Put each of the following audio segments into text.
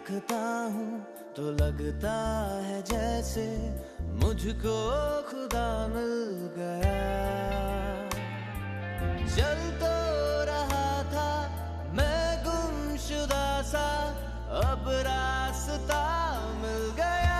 देखता हूँ तो लगता है जैसे मुझको खुदा मिल गया। चल तो रहा था मैं गुमशुदा सा, अब रास्ता मिल गया।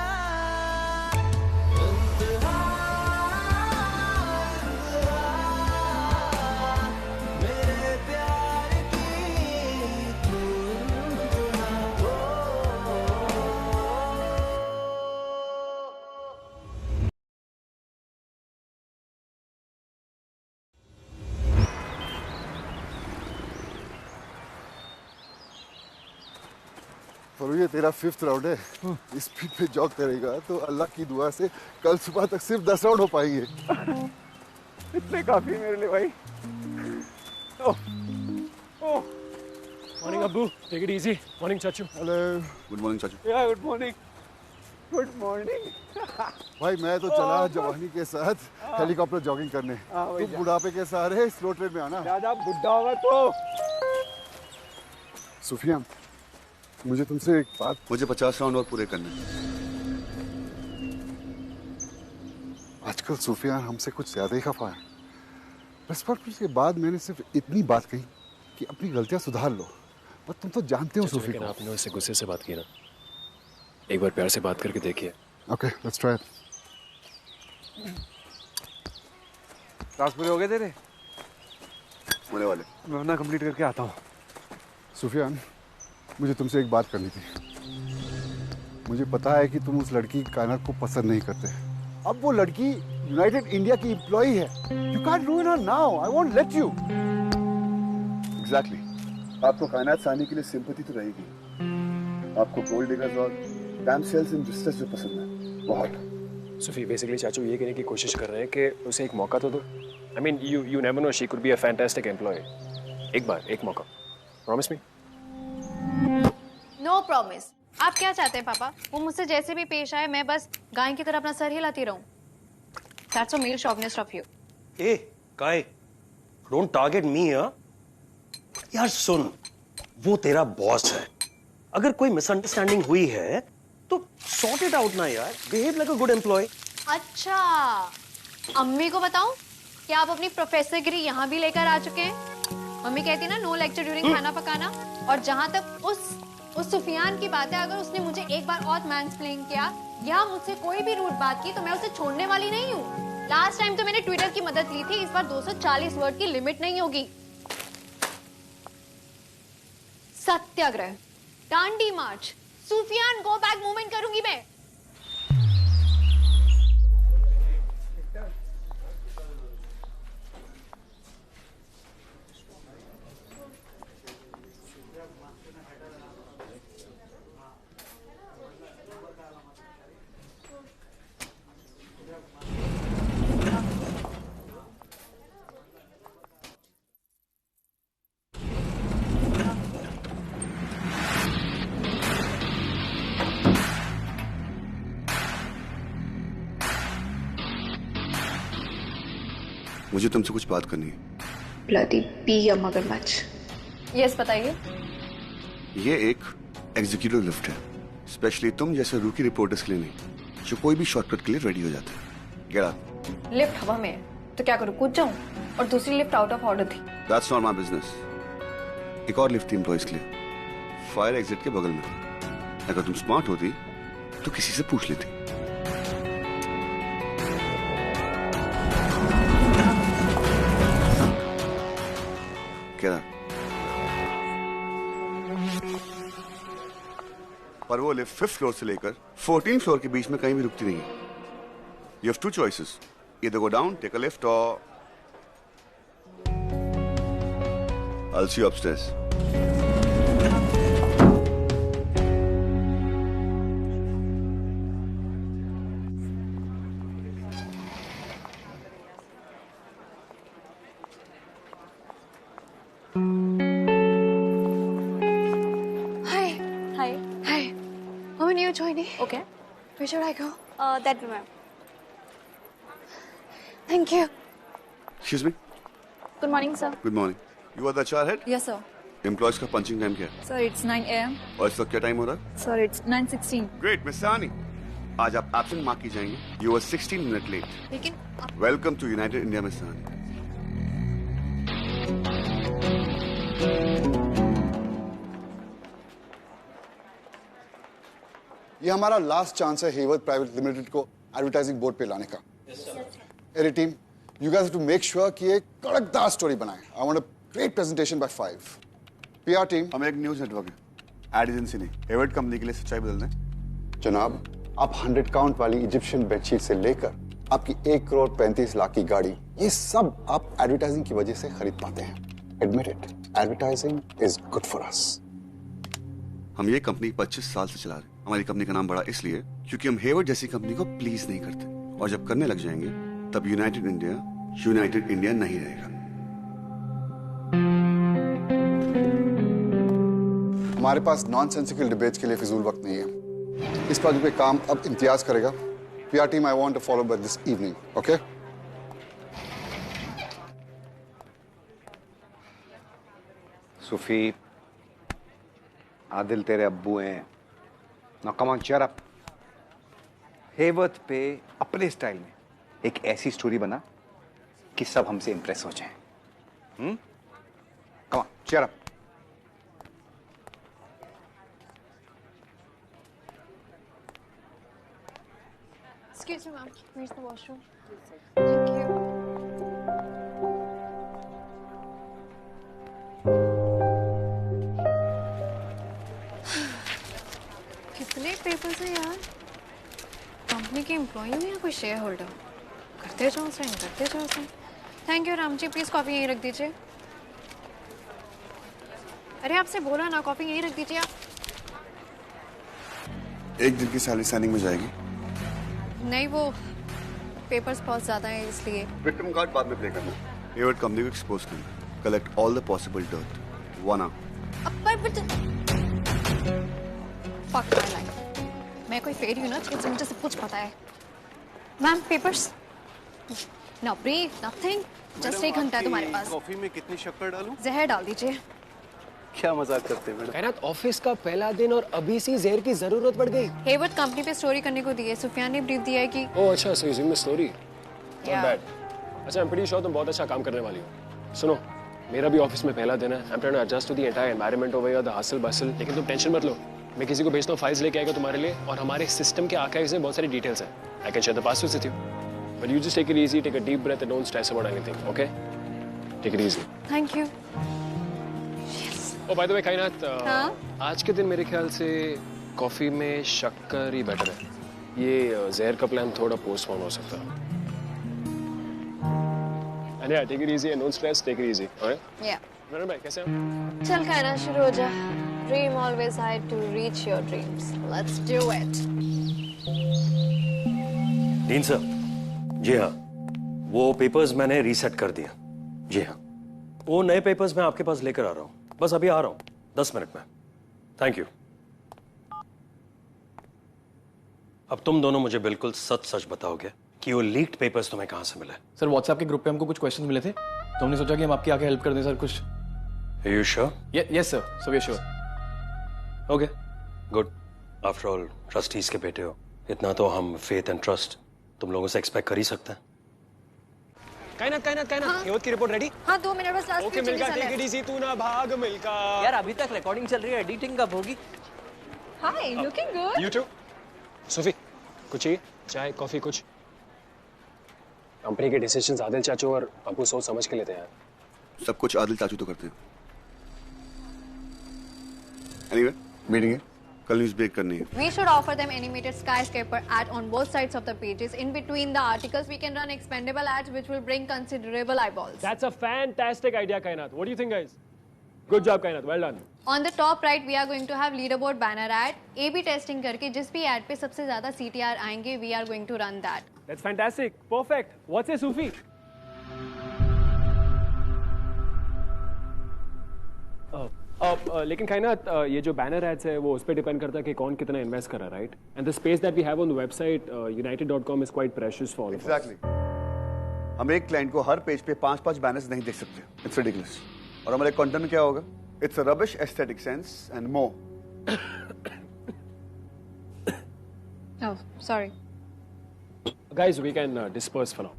और ये तेरा 5th राउंड है। इस स्पीड पे जॉग करेगा तो अल्लाह की दुआ से कल सुबह तक सिर्फ 10 राउंड हो पाएंगे। इतने काफी मेरे लिए भाई। मॉर्निंग अब्बू, टेक इट इजी। मॉर्निंग चाचू। हेलो। गुड मॉर्निंग चाचू। या गुड मॉर्निंग। Good morning. भाई मैं तो चला जवानी के साथ हेलीकॉप्टर जॉगिंग करने। तू बुढ़ापे के सहारे स्लो ट्रेन में आना। दादा बुढ़ा होगा तो। सुफियान, मुझे तुमसे एक बात। मुझे 50 राउंड और पूरे करने। आजकल सुफियान हमसे कुछ ज्यादा ही खफा है। बस पर उसके बाद मैंने सिर्फ इतनी बात कही कि अपनी गलतियां सुधार लो। पर तुम तो जानते हो सुफी को। आपने उससे गुस्से से बात की ना, एक बार प्यार से बात करके देखिए। Okay, let's try. टास्क पूरे हो गए तेरे? होने वाले। मैं अपना कंप्लीट करके आता हूँ। सुफियान, मुझे तुमसे एक बात करनी थी। मुझे पता है कि तुम उस लड़की कायनात को पसंद नहीं करते। अब वो लड़की यूनाइटेड इंडिया की एम्प्लॉई है। You can't रूइन her now. I won't let you. Exactly. आपको कायनात से आने के लिए सिंपैथी तो रहेगी। आपको गोल्ड डिगर्स और डैमसेल्स इन डिस्ट्रेस जो पसंद है बहुत। सुफी, बेसिकली चाचू ये कहने की कोशिश कर रहे हैं कि उसे एक मौका तो दो। I mean you never know, she could be a fantastic employee. एक बार, एक मौका। Promise me? No promise. आप क्या चाहते हैं पापा? वो मुझसे जैसे भी पेश आए मैं बस गाय की तरह अपना सर हिलाती रहूं? That's a male chauvinist of you. ए काय, डोंट टारगेट मी। यार सुन, वो तेरा बॉस है। अगर कोई मिसअंडरस्टैंडिंग हुई है तो सॉर्ट इट आउट ना यार। Behave like a good employee. अच्छा, अम्मी को बताऊं कि आप अपनी प्रोफेसरगिरी यहाँ भी लेकर आ चुके हैं? मम्मी कहती ना नो लेक्चर ड्यूरिंग खाना पकाना। और जहां तक उस सुफियान की बात है, अगर उसने मुझे एक बार और मैंसप्लेन किया या मुझसे कोई भी रूड बात की तो मैं उसे छोड़ने वाली नहीं हूँ। लास्ट टाइम तो मैंने ट्विटर की मदद ली थी, इस बार 240 वर्ड की लिमिट नहीं होगी। सत्याग्रह, डांडी मार्च, सुफियान गो बैक मूवमेंट करूंगी मैं। मुझे तुमसे कुछ बात करनी है। ब्लडी बी या मगरमच्छ। यस, बताइए। ये एक एग्जीक्यूटिव लिफ्ट है, स्पेशली तुम जैसे रूकी रिपोर्टर्स के लिए नहीं, जो कोई भी शॉर्टकट के लिए रेडी हो जाते हैं। Get out. लिफ्ट हवा में है तो क्या करूं, कूद जाऊं? और दूसरी लिफ्ट आउट ऑफ ऑर्डर थी। That's not my business. एक और लिफ्ट थी एम्प्लॉइज के लिए, फायर एग्जिट के बगल में। अगर तुम स्मार्ट होती तो किसी से पूछ लेती। क्या? पर वो लिफ्ट 5th फ्लोर से लेकर 14th फ्लोर के बीच में कहीं भी रुकती नहीं है। You have 2 choices. Either go down, take a lift, or I'll see you upstairs. joining? Okay. Where should I go? That way, ma'am. Thank you. Excuse me. Good morning, sir. Good morning. You are the HR head? Yes, sir. Employees का punching time क्या है? Sir, it's 9 a.m. और इस वक्त क्या time हो रहा है? Sir, it's 9:16. Great miss Sahani, आज आप एब्सेंट मार्क की जाएंगे। You are 16 minute late. लेकिन welcome to united India miss Sahani. ये हमारा लास्ट चांस है हेवर्थ प्राइवेट लिमिटेड को एडवर्टाइजिंग बोर्ड पे लाने का। एरी team, you guys have to make sure कि एक कड़कदार स्टोरी बनाएं। I want a great presentation by 5। PR team, हम एक न्यूज नेटवर्क है, एड एजेंसी नहीं। हेवर्थ कंपनी के लिए सच्चाई बदल दें। जनाब, आप 100 काउंट वाली इजिप्शियन बेडशीट से लेकर आपकी 1,35,00,000 की गाड़ी, ये सब आप एडवर्टाइजिंग की वजह से खरीद पाते हैं। Admit it, advertising is good for us. हम ये कंपनी 25 साल से चला रहे हैं। हमारी कंपनी का नाम बड़ा इसलिए क्योंकि हम हेवर्थ जैसी कंपनी को प्लीज नहीं करते, और जब करने लग जाएंगे तब यूनाइटेड इंडिया नहीं रहेगा। हमारे पास नॉनसेंसिकल डिबेट्स के लिए फिजूल वक्त नहीं है। इस प्रोजेक्ट पे काम अब इम्तियाज करेगा। PR team, I want to follow by this evening, okay? Sufi, Adil तेरे अब्बू हैं। Now come on, cheer up. Heworth पे अपने स्टाइल में एक ऐसी स्टोरी बना कि सब हमसे इंप्रेस हो जाएं। Come on, cheer up. Excuse me, ma'am. Where's the washroom? Thank you. कितने पेपर्स हैं यार? कंपनी के एम्प्लॉई में या कोई शेयर होल्डर? करते जाओ साइन, करते जाओ sign. Thank you Ram ji, please coffee यहीं रख दीजिए। अरे आपसे बोला ना, कॉफी यहीं रख दीजिए आप। एक दिन की सैलरी साइनिंग में जाएगी। नहीं, वो पेपर्स बहुत ज्यादा है इसलिए। विक्टिम कार्ड बाद में प्ले करना। हेवर्थ कंपनी को एक्सपोज करना। Collect all the possible dirt. 1 hour। Fuck my life. मैं कोई फेरी हूँ ना, जिससे मुझे सब कुछ पता है। Ma'am, papers. No brief, nothing. Just 1 घंटा है तुम्हारे पास। कॉफी में कितनी शक्कर डालूं? जहर डाल दीजिए। क्या मजाक करते हैं मैडम? कायनात, ऑफिस का पहला दिन और अभी से जहर की जरूरत पड़ गई। हेवर्थ कंपनी पे स्टोरी करने को दी है। सुफियान ने ब्रीफ दिया है कि ओह अच्छा, so using the story. Not bad. अच्छा, आई एम प्रीटी श्योर तुम बहुत अच्छा काम करने वाली हो। सुनो, मेरा भी ऑफिस में पहला दिन है। I am trying to adjust to the entire environment over here, the hustle bustle. लेकिन तुम टेंशन मत लो, मैं किसी को भेजता हूँ, फाइल्स लेके आएगा तुम्हारे लिए, और हमारे सिस्टम के आर्काइव्स में बहुत सारी डिटेल्स हैं। I can share the passwords with you, but you just take it easy, take a deep breath and don't stress about anything, okay? Take it easy. Thank you. Oh by the way Kainat, हाँ? आज के दिन मेरे ख्याल से coffee में शक्कर ही better है। ये जहर का प्लान थोड़ा पोस्टपोन हो सकता है। And yeah, take it easy and don't stress, take it easy, alright? Yeah. Narendra भाई कैसे हैं? चल कहना शुरू हो जा। Dream always high to reach your dreams. Let's do it. Dean sir, जी हाँ, वो पेपर्स मैंने रीसेट कर दिया। जी हाँ, वो नए पेपर्स मैं आपके पास लेकर आ रहा हूँ। बस अभी आ रहा हूँ, 10 मिनट में। Thank you. अब तुम दोनों मुझे बिल्कुल सच सच बताओगे कि वो लीक्ड पेपर्स तुम्हें कहाँ से मिले? सर, व्हाट्सएप के ग्रुप पे हमको कुछ क्वेश्चन मिले थे, तो हमने सोचा कि हम आपकी आके हेल्प कर दें सर कुछ। Are you sure? Yes sir, so we are sure. Okay, good. After all trustees के बेटे हो, इतना तो हम फेथ एंड ट्रस्ट तुम लोगों से एक्सपेक्ट कर ही सकते हैं। कायनात, हेवर्थ की रिपोर्ट रेडी? हाँ, 2 मिनट बस। Last okay Milkha, take it easy, तू ना भाग मिल्का। यार अभी तक रिकॉर्डिंग चल रही है, एडिटिंग कब होगी? Hi, looking good. You too. Sufi, कुछ चाहिए? चाय, कॉफी, कुछ? कंपनी के डिसीजंस आदिल चाचू और अबू सोच समझ के लेते हैं। सब कुछ आदिल चाचू तो करते हैं। एनीवे, मीटिंग है, कल न्यूज़ ब्रेक करनी है। We should offer them animated skyscraper ad on both sides of the pages. In between the articles, we can run expendable ads which will bring considerable eyeballs. That's a fantastic idea, Kainat. What do you think, guys? Good job, Kainat. Well done. On the top right, we are going to have leaderboard banner ad. A/B testing करके जिस भी ad पे सबसे ज़्यादा CTR आएंगे, we are going to run that. That's fantastic. Perfect. What's a Sufi? लेकिन कायनात, ये जो बैनर एड्स है वो उस पर डिपेंड करता है कि कौन कितना इन्वेस्ट कर रहा है, right? And the space that we have on the website united.com is quite precious for all of us. Exactly. हम एक क्लाइंट को हर पेज पे 5-5 बैनर्स नहीं देख सकते। It's ridiculous. और हमारे कंटेंट में क्या होगा? It's a rubbish aesthetic sense and more. Oh, sorry. Guys, we can disperse for now.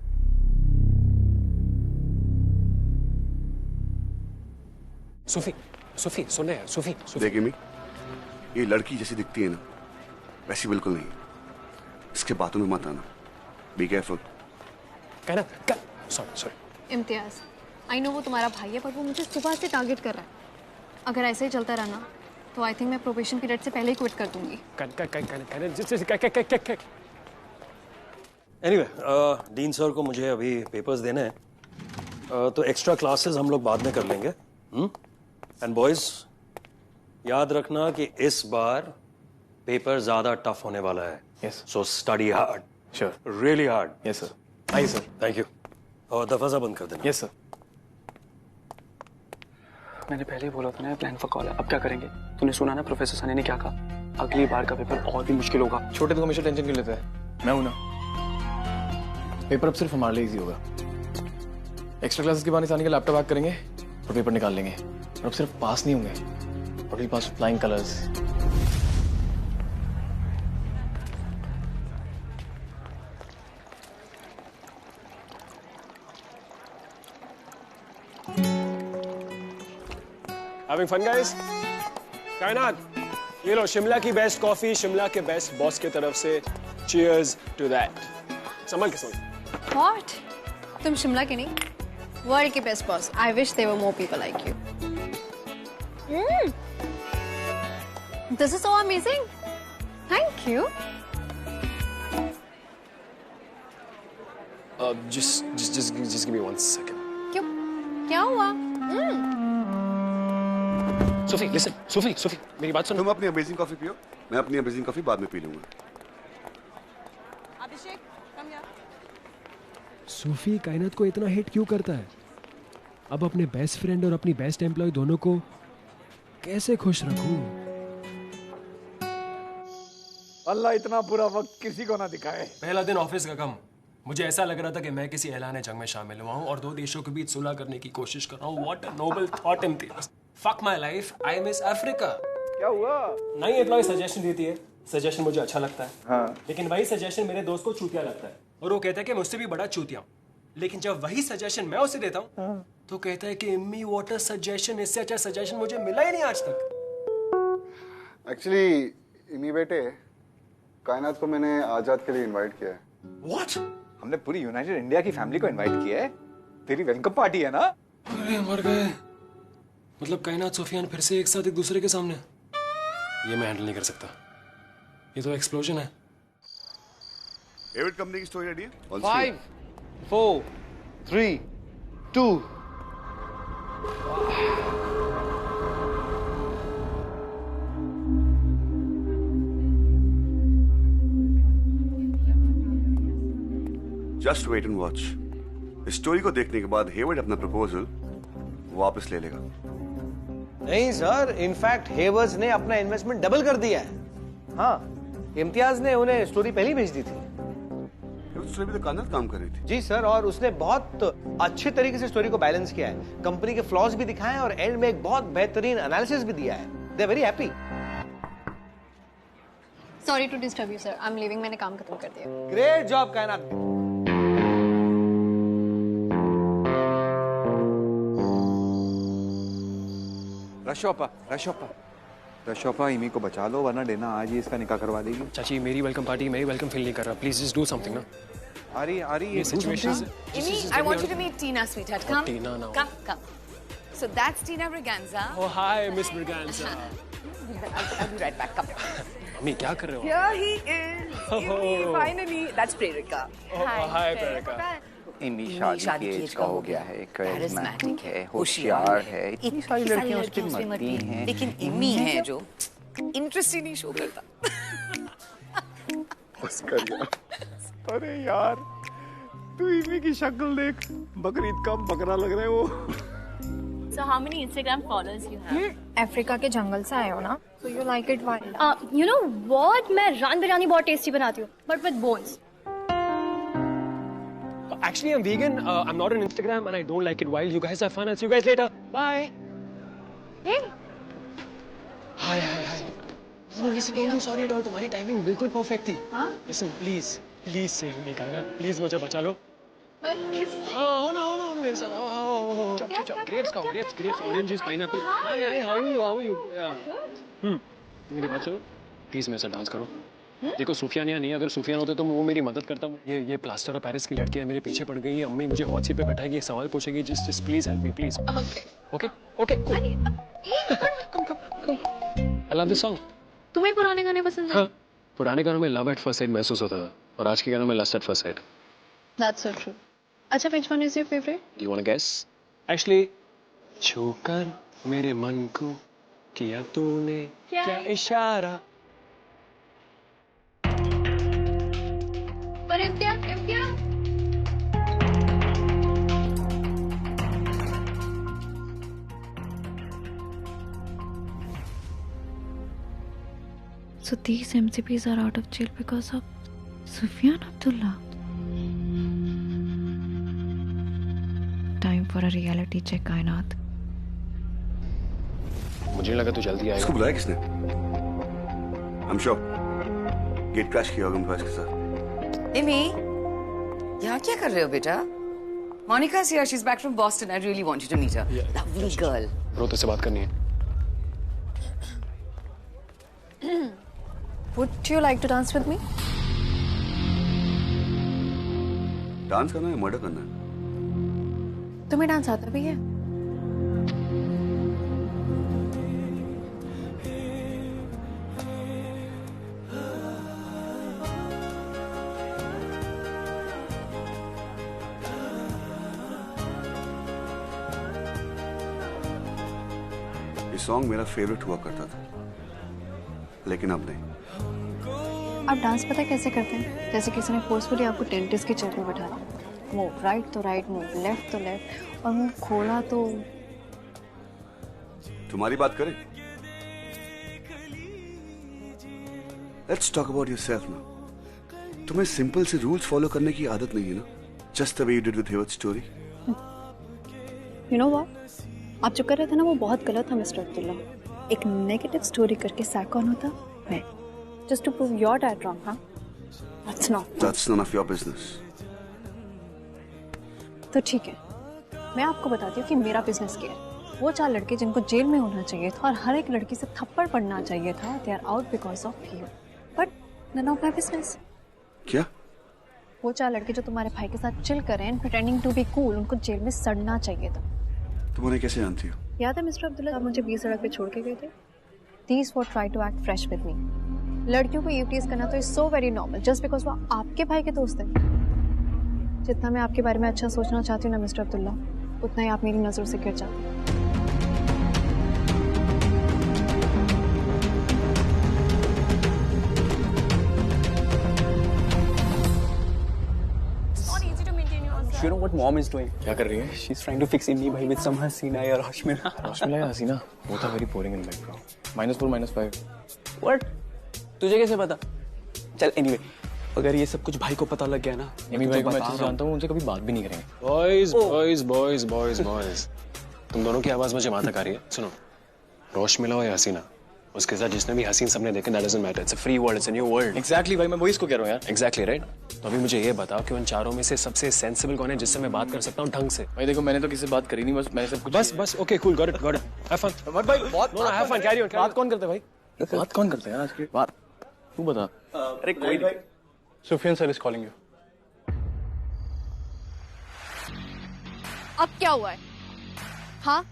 Sophie, सुन रहे हैं? Sophie. देखिए मी, ये लड़की जैसी दिखती है ना, वैसी बिल्कुल नहीं। इसके बातों में मत आना। Be careful. Sorry. Imtiaz, I know वो तुम्हारा भाई है, पर वो मुझे सुबह से टारगेट कर रहा है। अगर ऐसे ही चलता रहा ना, तो आई थिंक मैं प्रोबेशन पीरियड से पहले ही क्विट कर दूंगी। एनीवे, डीन सर को मुझे अभी पेपर्स देने हैं, तो एक्स्ट्रा क्लासेस हम लोग बाद में कर लेंगे। एंड बॉयज, याद रखना कि इस बार पेपर ज्यादा टफ होने वाला है। Yes. So study hard. Sure. Really hard. Yes sir. आइए सर। Thank you. और दरवाजा बंद कर देना। Yes sir. मैंने पहले ही बोला था ना, प्लान फॉर कॉल है। अब क्या करेंगे? तूने सुना ना प्रोफेसर सनी ने क्या कहा? अगली बार का पेपर और भी मुश्किल होगा। छोटे तो हमेशा टेंशन क्यों लेते हैं? मैं हूं ना। पेपर अब सिर्फ हमारे लिए इजी होगा। एक्स्ट्रा क्लासेस के बहाने सानी का लैपटॉप हैक करेंगे और पेपर निकाल लेंगे। और अब सिर्फ पास नहीं होंगे, और pass flying colours. Having fun, guys? कायनात, ये लो शिमला की बेस्ट कॉफी, शिमला के बेस्ट बॉस की तरफ से। Cheers to that. संभल के सोच। What? तुम शिमला के नहीं, वर्ल्ड के best boss. I wish there were more people like you. This is so amazing. Thank you. Just give me 1 second. क्यों? क्या हुआ? Sophie, listen. Sophie, मेरी बात सुनो। तुम अपनी अमेजिंग कॉफी पियो, मैं अपनी अमेजिंग कॉफी बाद में पी लूंगा। सूफी कायनात को इतना हेट क्यों करता है? अब अपने बेस्ट फ्रेंड और अपनी बेस्ट एम्प्लॉय दोनों को कैसे खुश रखूं? अल्लाह इतना बुरा वक्त किसी को ना दिखाए। पहला दिन ऑफिस का कम, मुझे ऐसा लग रहा था कि मैं किसी ऐलान जंग में शामिल हुआ हूँ और 2 देशों के बीच सुलह करने की कोशिश कर रहा हूँ। What a noble thought, Imtiaz. Fuck my life, I miss Africa. क्या हुआ? नई एम्प्लॉय सजेशन देती है, सजेशन मुझे अच्छा लगता है। हाँ। लेकिन वही सजेशन मेरे दोस्त को चूतिया लगता है और वो कहता है कि मुझसे भी बड़ा चूतिया हूँ। लेकिन जब वही सजेशन मैं उसे देता हूँ, तो कहता है कि इम्मी व्हाट अ सजेशन, इससे अच्छा सजेशन मुझे मिला ही नहीं आज तक। एक्चुअली इमी बेटे, कायनात को मैंने आजाद के लिए इनवाइट किया है। What? हमने पूरी यूनाइटेड इंडिया की फैमिली को इनवाइट किया है। तेरी वेलकम पार्टी है ना? अरे मर गए। मतलब कायनात सुफियान फिर से एक साथ एक दूसरे के सामने। ये मैं हैंडल नहीं कर सकता। ये तो एक्सप्लोजन है। एविड कंपनी की स्टोरी रेडी है? 5, 4, 3, 2. Just wait and watch. इस स्टोरी को देखने के बाद हेवर्ड अपना प्रपोजल वापस ले लेगा। नहीं सर, इनफैक्ट हेवर्स ने अपना इन्वेस्टमेंट डबल कर दिया है। हाँ, इम्तियाज ने उन्हें स्टोरी पहले भेज दी थी। स्टोरी पे तो कायनात काम कर रही थी। जी सर, और उसने बहुत अच्छे तरीके से स्टोरी को बैलेंस किया है। कंपनी के फ्लॉज भी दिखाए और एंड में एक बहुत बेहतरीन एनालिसिस भी दिया है। They are very happy. Sorry to disturb you sir, I am leaving. मैंने काम खत्म कर दिया। ग्रेट जॉब कायनात। रशोपा इमी को बचा लो, वरना डेना आज ही इसका निकाह करवा देगी। चाची, मेरी वेलकम पार्टी, मेरी वेलकम फील नहीं कर रहा। प्लीज जस्ट डू समथिंग ना। आ रही ये situation. Imi, I want you to meet Tina, sweetheart. Come. Tina now. Come. So that's Tina Braganza. Oh hi, Miss Braganza. I'll be right back. Come. Mummy क्या कर रहे हो? Here he is. Imi, finally. That's Prerika. Hi, Prerika. Emmy शादी की as का हो गया है, करिश्मेटिक है, होशियार है, इतनी सारी लड़कियां उसकी मरती हैं। लेकिन इमी है जो इंटरेस्ट ही नहीं शो करता। बस कर यार। अरे यार, तू इमी की शक्ल देख, बकरीद का बकरा लग रहा है वो। So how many Instagram followers you have? Africa के जंगल से आए हो ना, so you like it wild. You know what? मैं रान बिरयानी बहुत टेस्टी बनाती हूँ, but with bones. Actually, I'm vegan. I'm not on Instagram and I don't like it wild. You guys have fun. I'll see you guys later. Bye. Hi hi hi. Sorry doll, तुम्हारी timing बिल्कुल perfect थी। Listen please please save me Kayna, please मुझे बचा लो। आओ ना मेरे साथ, आओ। चुप grapes oranges pineapple. How you मेरी बात सुनो, प्लीज मेरे साथ डांस करो। देखो सुफियान यहाँ नहीं है, अगर सुफियान होते तो वो मेरी मदद करता। ये प्लास्टर ऑफ पेरिस की लड़की है, मेरे पीछे पड़ गई है। अम्मी मुझे हॉट सीट पे बैठाएगी, सवाल पूछेगी। Just please help me please. Okay come. I love this song. तुम्हें पुराने गाने पसंद है? हाँ, पुराने गानों में लव एट फर्स्ट साइट महसूस होता था, और आज के गानों में lust at first sight. That's so true. अच्छा, which one is your favorite? You wanna guess? Actually, छूकर मेरे मन को किया तूने क्या इशारा। पर Imtiaz So these MCPs are out of jail because of Sufyan Abdullah. Time for a reality check, कायनात। मुझे लगा तू जल्दी आएगा। इसको बुलाया किसने? I'm sure गेट क्रैश किया होगा मुझे इसके साथ। Amy, यहाँ क्या कर रहे हो बेटा? Monica's here. She's back from Boston. I really want you to meet her. Lovely girl. रो तो से बात करनी है। Would you like to dance with me? Dance करना है, मर्डर करना है? तुम्हें डांस आता भी है? ये सॉन्ग मेरा फेवरेट हुआ करता था, लेकिन अब नहीं। आप डांस पता है कैसे करते हैं? जैसे किसी ने फोर्सफुली आपको डेंटिस्ट की चेयर में बैठा दिया। मूव राइट तो राइट, मूव लेफ्ट तो लेफ्ट, और मुंह खोला तो। तुम्हारी बात करें? Let's talk about yourself now. तुम्हें सिंपल से रूल्स फॉलो करने की आदत नहीं है ना? Just the way you did with Hayward's story. You know what? आप जो कर रहे थे ना वो बहुत गलत था मिस्टर अब्दुल्ला। एक नेगेटिव स्टोरी करके सैक कौन होता? मैं। Just to prove your dad wrong, huh? That's not. That's none of your business. तो ठीक है, मैं आपको बताती हूँ कि मेरा बिजनेस क्या है। वो 4 लड़के जिनको जेल में होना चाहिए था और हर एक लड़की से थप्पड़ पड़ना चाहिए था, they are out because of you. But none of my business. क्या? वो 4 लड़के जो तुम्हारे भाई के साथ चिल कर रहे हैं, pretending to be cool, उनको जेल में सड़ना चाहिए था। तुम उन्हें कैसे जानती हो? याद है मिस्टर अब्दुल्ला, आप मुझे 20 सड़क पे छोड़ के गए थे? These four try to act fresh with me. लड़कियों को यूटीज करना तो is so very normal, just because वो आपके भाई के दोस्त हैं। जितना मैं आपके बारे में अच्छा सोचना चाहती हूँ ना मिस्टर अब्दुल्ला, उतना ही आप मेरी नजरों से गिर जाते हैं। You know what mom is doing? क्या कर रही है? She's trying to fix Imi bhai with some Hasina या Rashmila. Rashmila या हसीना? Both are very boring in life, bro. -4, -5. What? तुझे कैसे पता? चल anyway, अगर ये सब कुछ भाई को पता लग गया ना, एमी भाई को मैं अच्छे से जानता हूँ, उनसे कभी बात भी नहीं करेंगे। Boys. तुम दोनों की आवाज मुझे वहां तक आ रही है। सुनो, रोशमिला या हसीना, उसके साथ जिसने भी हसीन सबने देखे, that doesn't matter. It's a free world, it's a new world. Exactly भाई, मैं वही इसको कह रहा हूँ यार। Exactly right. तो अभी मुझे ये बताओ कि उन चारों में से सबसे सेंसिबल कौन है जिससे मैं बात कर सकता हूँ ढंग से? भाई देखो, मैंने तो किसी से बात करी नहीं, बस मैंने सब कुछ बस okay cool, got it have fun. मत भाई, बहुत हैव फन, कैरी ऑन। बात कौन करता है भाई? बात कौन करता है यार आज की बात? तू बता। अरे कोई नहीं। Sufyan sir is calling you. अब क्या हुआ है? हाँ?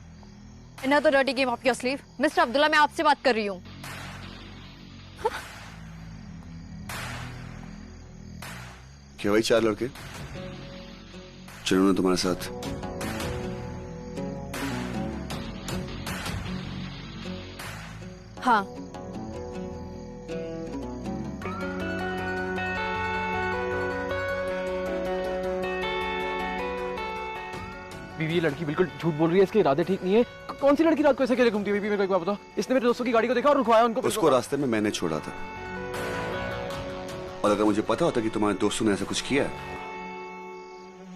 Another dirty game up your sleeve? Mister Abdullah, मैं आपसे बात कर रही हूँ। क्या वही 4 लड़के जिन्होंने तुम्हारे साथ हाँ। बीवी, ये लड़की बिल्कुल झूठ बोल रही है, इसके इरादे ठीक नहीं है। कौन सी लड़की रात को ऐसे अकेले घूमती है? बीवी, मेरे को एक बात बताओ। इसने मेरे दोस्तों की गाड़ी को देखा और रुकवाया उनको। उसको रास्ते में मैंने छोड़ा था, और अगर मुझे पता होता कि तुम्हारे दोस्तों ने ऐसा कुछ किया,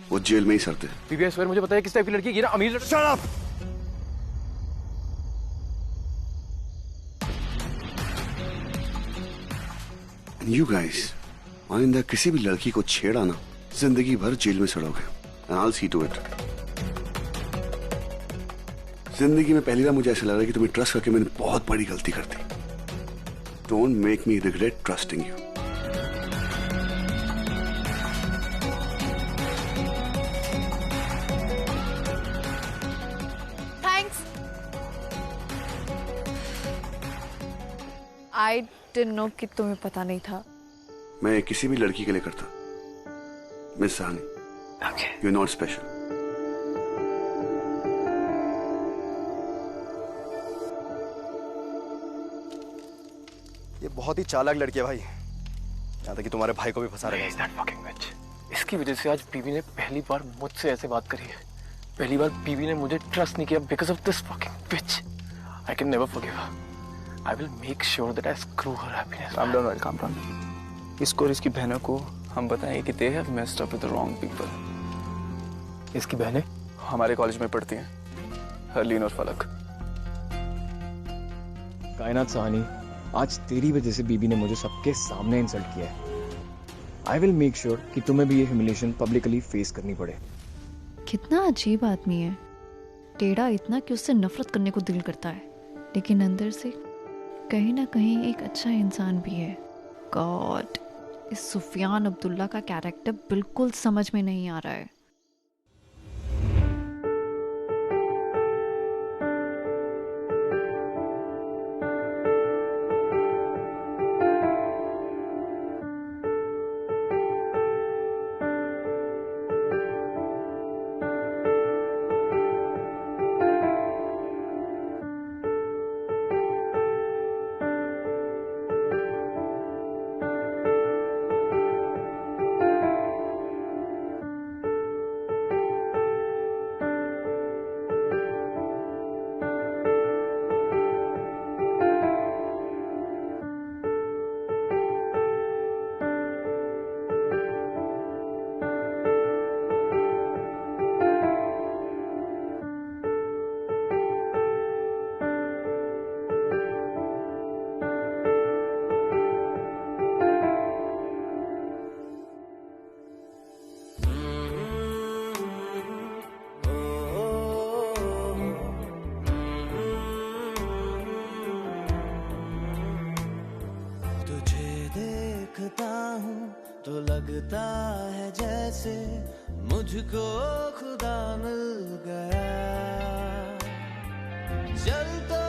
वो जेल में ही सड़ते। बीवी, आई स्वेयर मुझे पता है किस टाइप की लड़की है। ये ना अमीर Shut up! You guys, आइंदा किसी भी लड़की को छेड़ा ना, जिंदगी भर जेल में सड़ोगे। And I'll see to it. जिंदगी में पहली बार मुझे ऐसा लग रहा है कि तुम्हें ट्रस्ट करके मैंने बहुत बड़ी गलती कर दी। Don't make me regret trusting you. Thanks. I didn't know कि तुम्हें पता नहीं था। मैं किसी भी लड़की के लिए करता। Miss Sahani, you're not special. ये बहुत ही चालाक लड़की है भाई, यहाँ तक कि तुम्हारे भाई को भी फंसा रहा है। इसकी वजह से आज बीबी ने पहली बार मुझसे ऐसे बात करी है। पहली बार बीबी ने मुझे ट्रस्ट नहीं किया because of this fucking bitch. I can never forgive her. I will make sure that I screw her happiness. Calm down, भाई, calm down. इसको और इसकी बहनों को हम बताएंगे कि they have messed up with the wrong people. इसकी बहनें हमारे कॉलेज में पढ़ती हैं, हरलीन और फलक। कायनात सहानी, आज तेरी वजह से बीबी ने मुझे सबके सामने इंसल्ट किया है। आई विल मेक श्योर कि तुम्हें भी ये ह्यूमिलिएशन पब्लिकली फेस करनी पड़े। कितना अजीब आदमी है, टेढ़ा इतना कि उससे नफरत करने को दिल करता है, लेकिन अंदर से कहीं ना कहीं एक अच्छा इंसान भी है। गॉड, इस सुफियान अब्दुल्ला का कैरेक्टर बिल्कुल समझ में नहीं आ रहा है। तो लगता है जैसे मुझको खुदा मिल गया। जल तो